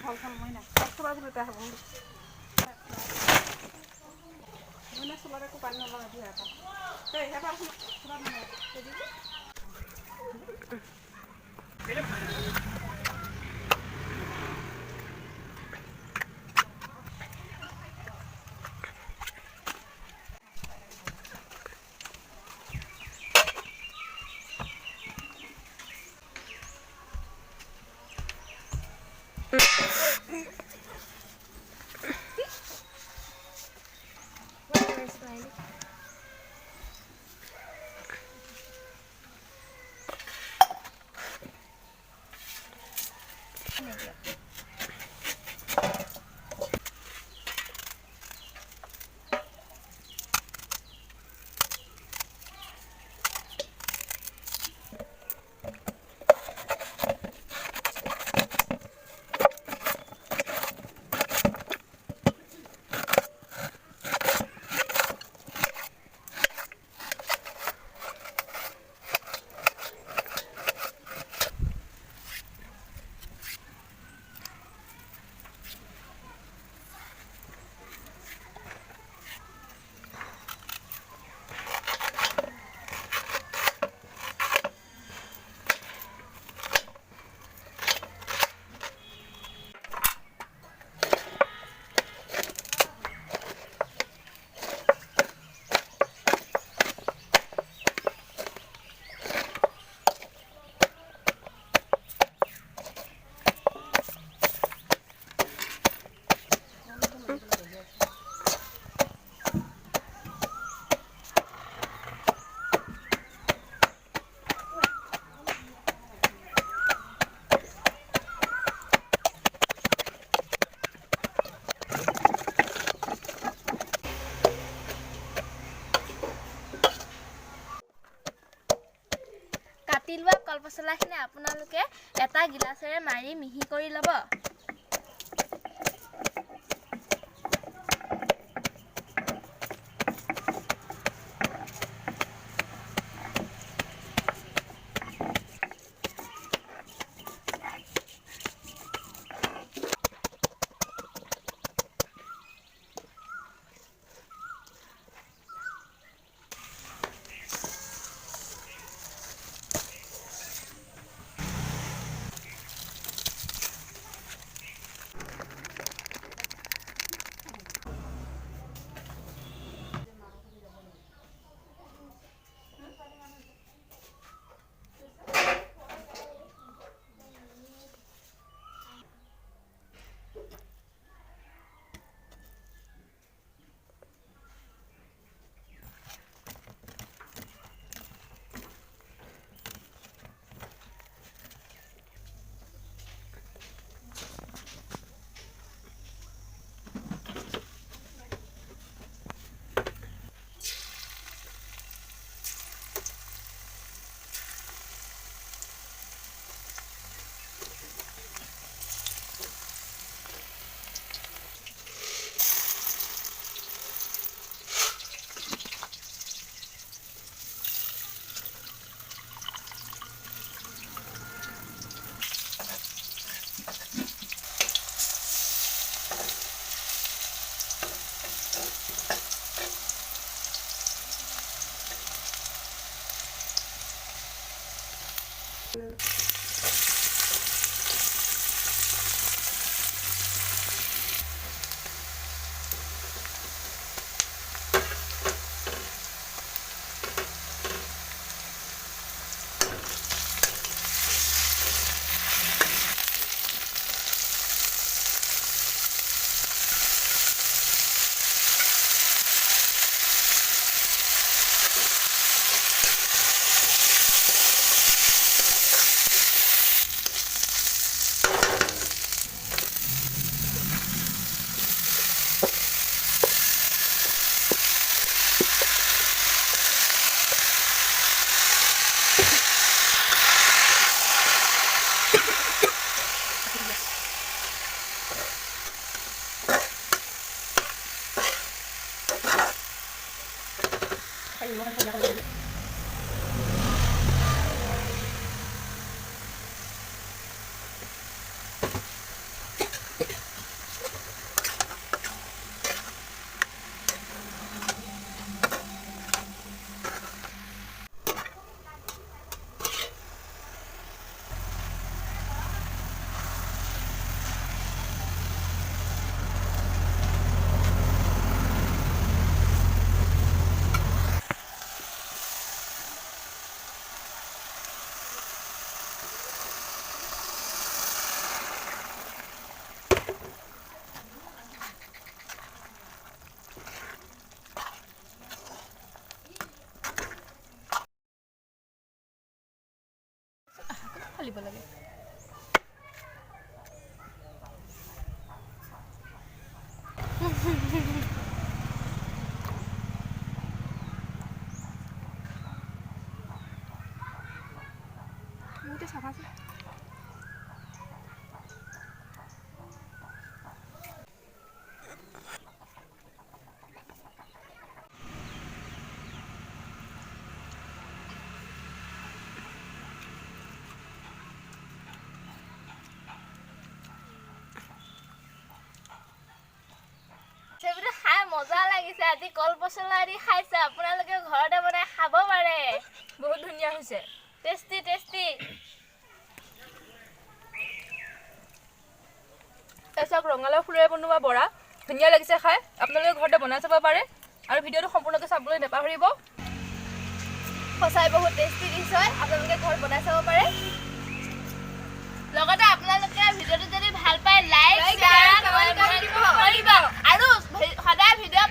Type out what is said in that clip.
ফল ফল মই না খাবা বলে তা হবো মনে চলারে কো পানি নলা দিয়া তা এই হেবা চলা না দিদি কাটি লোৱা কলপচলাখিনি আপোনালোকে এটা গিলাচেৰে মাৰি মিহি কৰি ল'ব। ফালিব লাগে মোৰটো চাফা আছে সেইবোৰ খাই মজা লাগিছে আজি কল পচলা দি খাইছে আপোনালোকে ঘৰতে বনাই খাব পাৰে বহুত ধুনীয়া হৈছে টেষ্টি টেষ্টি চাওক ৰঙালাও ফুলেৰে বনোৱা বৰা ধুনীয়া লাগিছে খাই আপোনালোকে ঘৰতে বনাই চাব পাৰে আৰু ভিডিঅ'টো সম্পূৰ্ণকৈ চাবলৈ নাপাহৰিব সঁচাই বহুত টেষ্টি ডিছ হয় আপোনালোকে ঘৰত বনাই চাব পাৰে লগতে আপোনালোকে ভিডিঅ'টো যদি ভাল পায় লাইক শ্বেয়াৰ কমেণ্ট কৰিব আৰু সদায় ভিডিঅ'